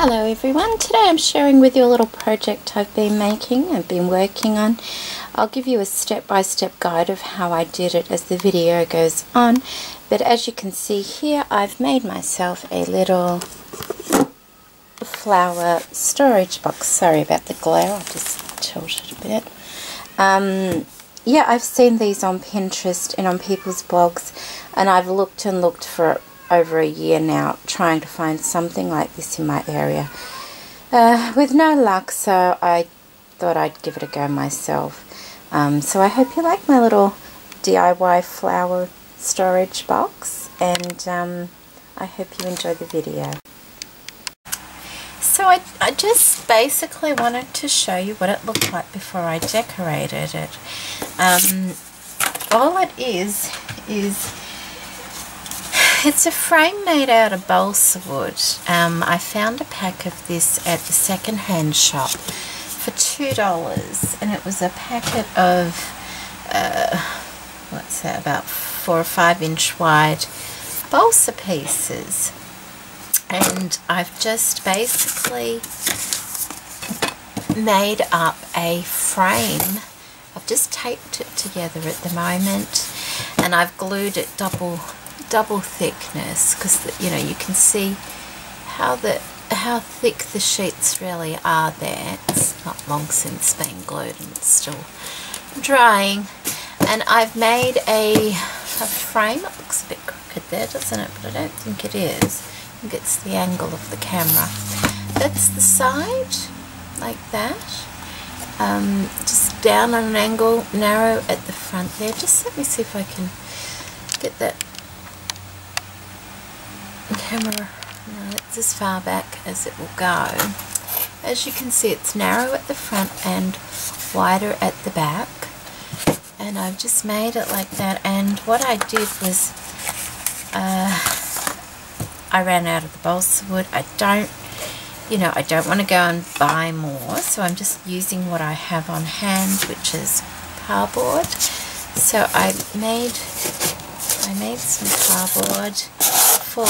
Hello everyone, today I'm sharing with you a little project I've been making and been working on. I'll give you a step-by-step guide of how I did it as the video goes on, but as you can see here I've made myself a little flower storage box. Sorry about the glare, I'll just tilt it a bit. Yeah, I've seen these on Pinterest and on people's blogs, and I've looked and looked for over a year now trying to find something like this in my area with no luck, so I thought I'd give it a go myself. So I hope you like my little DIY flower storage box, and I hope you enjoy the video. So I just basically wanted to show you what it looked like before I decorated it. All it is it's a frame made out of balsa wood. I found a pack of this at the second-hand shop for $2, and it was a packet of what's that, about 4 or 5 inch wide balsa pieces, and I've just basically made up a frame. I've just taped it together at the moment, and I've glued it double thickness, because you can see how thick the sheets really are there. It's not long since been glued and it's still drying. And I've made a frame. It looks a bit crooked there, doesn't it? But I don't think it is. I think it's the angle of the camera. That's the side, like that. Just down on an angle, narrow at the front there. Just let me see if I can get that camera. No, it's as far back as it will go. As you can see, it's narrow at the front and wider at the back, and I've just made it like that. And what I did was I ran out of the balsa wood. I don't want to go and buy more, so I'm just using what I have on hand, which is cardboard. So I made some cardboard for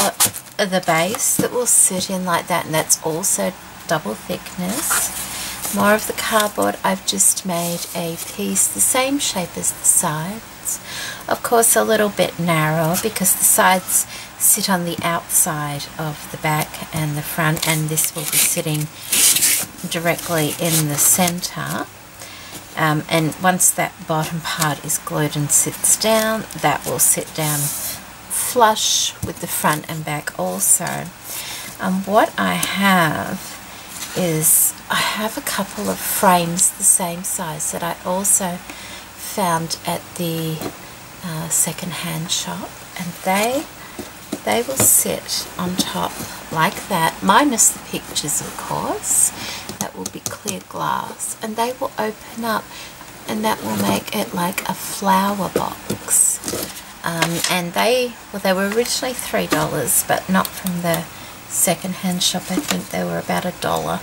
the base that will sit in like that, and that's also double thickness. More of the cardboard. I've just made a piece the same shape as the sides, of course a little bit narrower because the sides sit on the outside of the back and the front, and this will be sitting directly in the center. And once that bottom part is glued and sits down, that will sit down flush with the front and back also. What I have is I have a couple of frames the same size that I also found at the second-hand shop, and they will sit on top like that, minus the pictures of course. That will be clear glass, and they will open up, and that will make it like a flower box. And they were originally $3, but not from the second-hand shop. I think they were about $1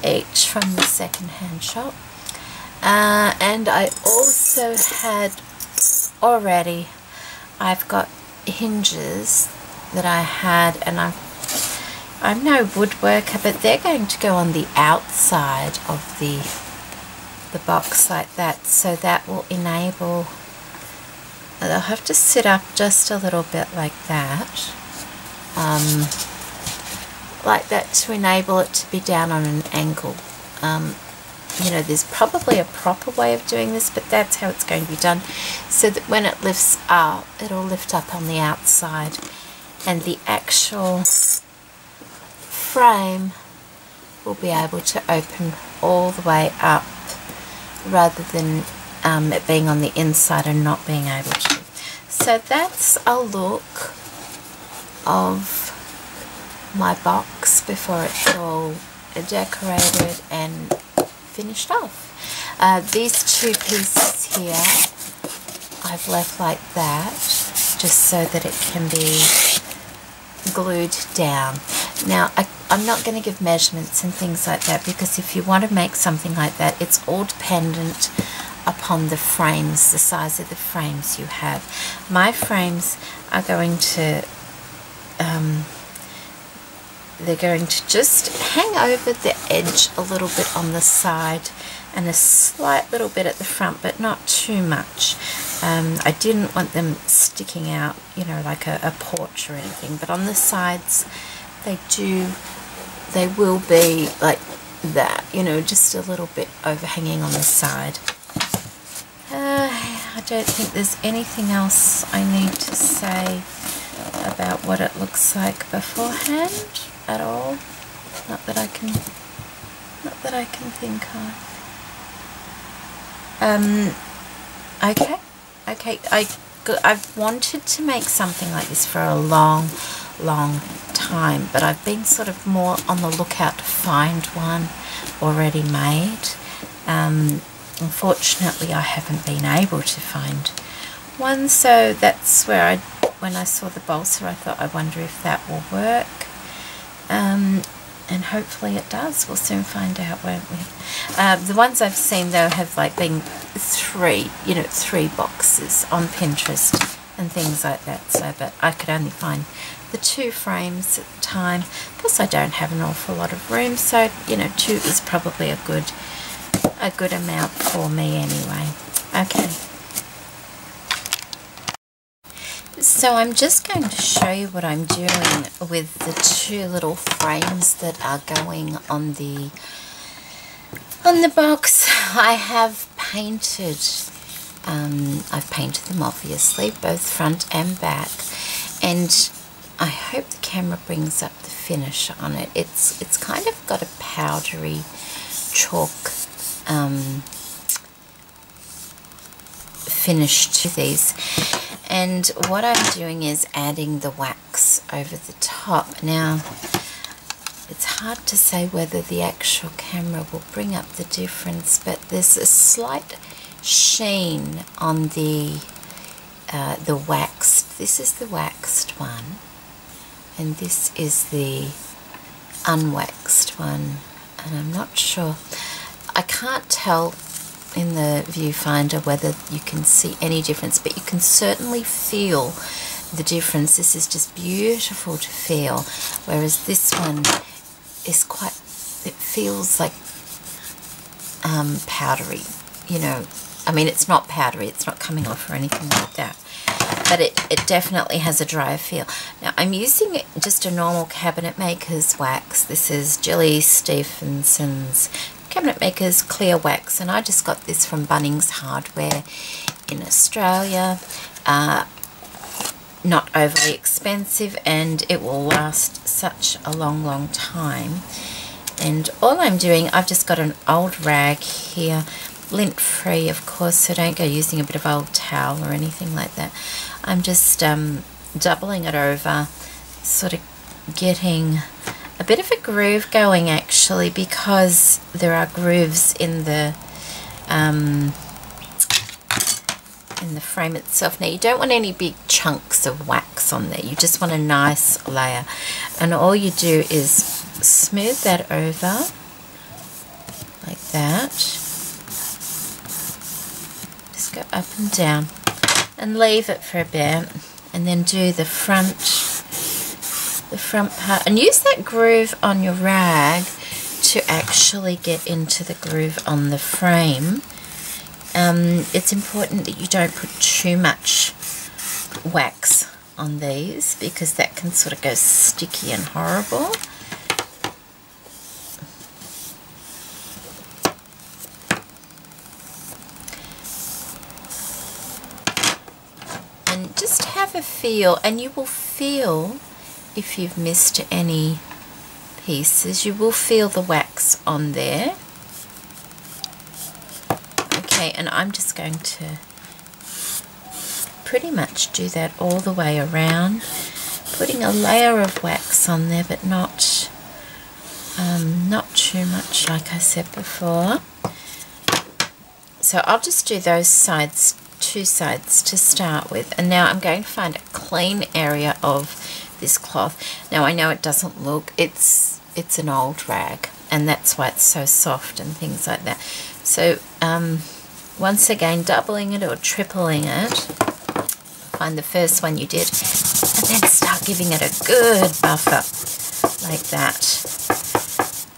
each from the second-hand shop. And I also had already, I've got hinges that I had, and I'm no woodworker, but they're going to go on the outside of the box like that, so that will enable, they'll have to sit up just a little bit like that to enable it to be down on an angle. There's probably a proper way of doing this, but that's how it's going to be done, so that when it lifts up, it'll lift up on the outside, and the actual frame will be able to open all the way up, rather than it being on the inside and not being able to. So that's a look of my box before it's all decorated and finished off. These two pieces here I've left like that, just so that it can be glued down. Now I'm not going to give measurements and things like that, because if you want to make something like that, it's all dependent upon the frames, the size of the frames you have. My frames are going to they're going to just hang over the edge a little bit on the side and a slight little bit at the front, but not too much. I didn't want them sticking out, you know, like a porch or anything, but on the sides they will be like that, you know, just a little bit overhanging on the side. I don't think there's anything else I need to say about what it looks like beforehand at all. Not that I can think of. Okay. I've wanted to make something like this for a long time, but I've been sort of more on the lookout to find one already made. Unfortunately, I haven't been able to find one, so that's where when I saw the balsa, I thought, I wonder if that will work. And hopefully it does. We'll soon find out, won't we? The ones I've seen though have like been three boxes on Pinterest and things like that. So, but I could only find the 2 frames at the time. Plus, I don't have an awful lot of room, so you know, 2 is probably a good amount for me anyway. Okay. So I'm just going to show you what I'm doing with the 2 little frames that are going on the box. I have painted, I've painted them obviously, both front and back, and I hope the camera brings up the finish on it. It's kind of got a powdery chalk finish to these. And what I'm doing is adding the wax over the top. Now, it's hard to say whether the actual camera will bring up the difference, but there's a slight sheen on the waxed. This is the waxed one, and this is the unwaxed one. And I'm not sure. I can't tell in the viewfinder whether you can see any difference, but you can certainly feel the difference. This is just beautiful to feel, whereas this one is quite, it feels like powdery, you know. I mean, it's not powdery, it's not coming off or anything like that, but it definitely has a drier feel. Now I'm using just a normal cabinet maker's wax. This is Gilly Stephenson's Cabinet Maker's Clear Wax, and I just got this from Bunnings Hardware in Australia. Not overly expensive, and it will last such a long time. And all I'm doing, I've just got an old rag here, lint free of course, so don't go using a bit of old towel or anything like that. I'm just doubling it over, sort of getting a bit of a groove going actually, because there are grooves in the frame itself. Now you don't want any big chunks of wax on there, you just want a nice layer, and all you do is smooth that over like that. Just go up and down and leave it for a bit, and then do the front part, and use that groove on your rag to actually get into the groove on the frame. It's important that you don't put too much wax on these, because that can sort of go sticky and horrible. And just have a feel, and you will feel if you've missed any pieces, you will feel the wax on there. Okay, and I'm just going to pretty much do that all the way around, putting a layer of wax on there, but not too much, like I said before. So I'll just do those sides, 2 sides to start with, and now I'm going to find a clean area of this cloth. Now I know it doesn't look, it's an old rag, and that's why it's so soft and things like that. So once again, doubling it or tripling it, find the first one you did, and then start giving it a good buffer like that,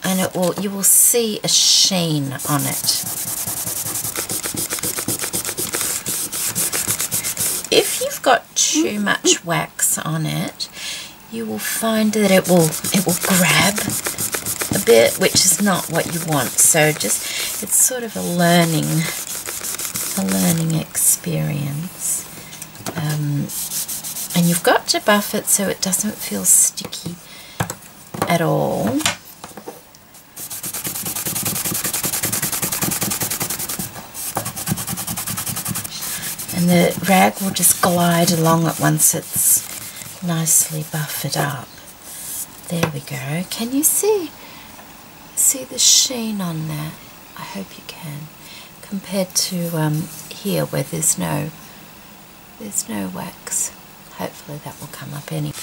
and you will see a sheen on it. If you've got too much wax on it, you will find that it will grab a bit, which is not what you want. So it's sort of a learning experience, and you've got to buff it so it doesn't feel sticky at all. And the rag will just glide along it once it's nicely buffered up. There we go. Can you see the sheen on that? I hope you can. Compared to here where there's no wax. Hopefully that will come up anyway.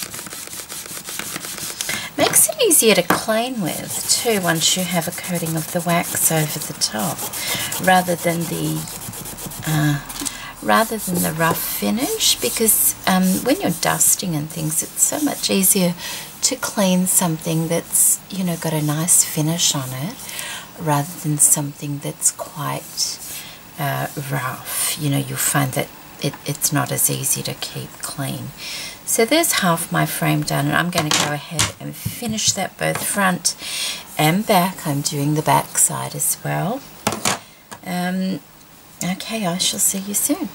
Makes it easier to clean with too once you have a coating of the wax over the top, rather than the rough finish, because when you're dusting and things, it's so much easier to clean something that's, you know, got a nice finish on it, rather than something that's quite rough. You know, you'll find that it's not as easy to keep clean. So there's half my frame done, and I'm going to go ahead and finish that both front and back. I'm doing the back side as well. Okay, I shall see you soon.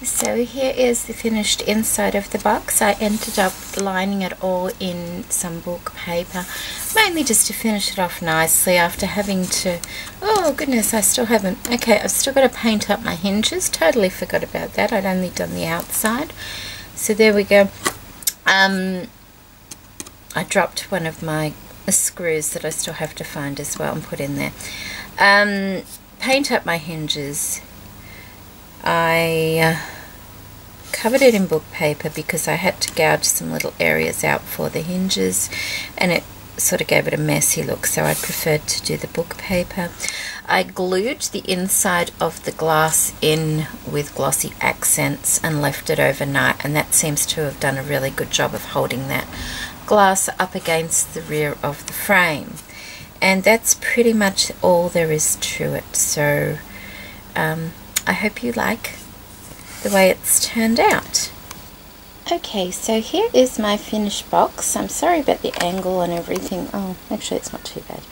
So here is the finished inside of the box. I ended up lining it all in some book paper, mainly just to finish it off nicely after having to, oh goodness, I still haven't, okay, I've still got to paint up my hinges. Totally forgot about that. I'd only done the outside. So there we go. I dropped one of my screws that I still have to find as well and put in there. Paint up my hinges. I covered it in book paper because I had to gouge some little areas out for the hinges, and it sort of gave it a messy look, so I preferred to do the book paper. I glued the inside of the glass in with glossy accents and left it overnight, and that seems to have done a really good job of holding that glass up against the rear of the frame. And that's pretty much all there is to it. So I hope you like the way it's turned out. Okay, so here is my finished box. I'm sorry about the angle and everything. Oh, actually it's not too bad.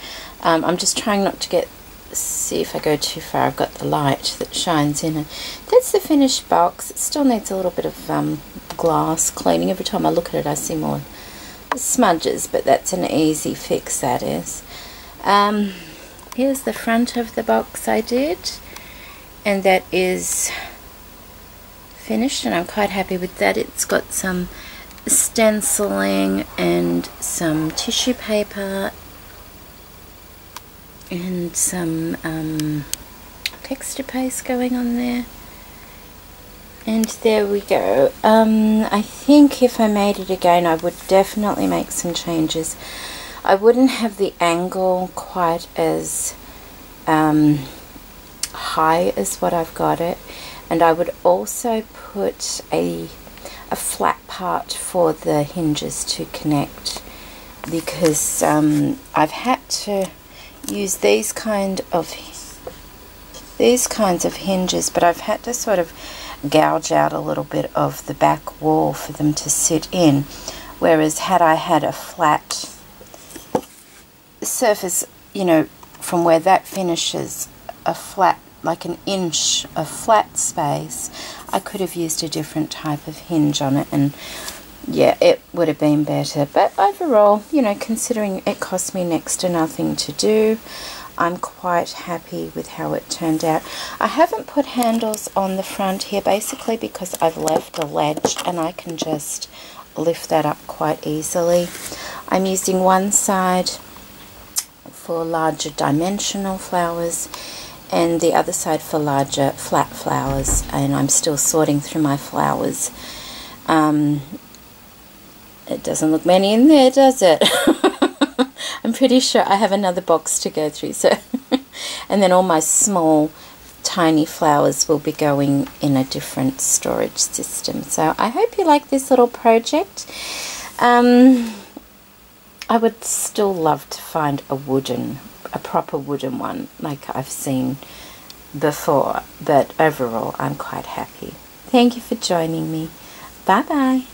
I'm just trying not to see if I go too far. I've got the light that shines in it. That's the finished box. It still needs a little bit of glass cleaning. Every time I look at it I see more smudges, but that's an easy fix, that is. Here's the front of the box I did, and that is finished, and I'm quite happy with that. It's got some stenciling and some tissue paper and some texture paste going on there, and there we go. I think if I made it again I would definitely make some changes. I wouldn't have the angle quite as high as what I've got it, and I would also put a flat part for the hinges to connect, because I've had to use these kinds of hinges, but I've had to sort of gouge out a little bit of the back wall for them to sit in, whereas had I had a flat surface, you know, from where that finishes, a flat, like an inch of flat space, I could have used a different type of hinge on it, and yeah, it would have been better. But overall, you know, considering it cost me next to nothing to do, I'm quite happy with how it turned out. I haven't put handles on the front here, basically because I've left a ledge and I can just lift that up quite easily. I'm using one side for larger dimensional flowers and the other side for larger flat flowers, and I'm still sorting through my flowers. It doesn't look many in there, does it? I'm pretty sure I have another box to go through. So, and then all my small, tiny flowers will be going in a different storage system. So I hope you like this little project. I would still love to find a proper wooden one like I've seen before, but overall I'm quite happy. Thank you for joining me. Bye bye.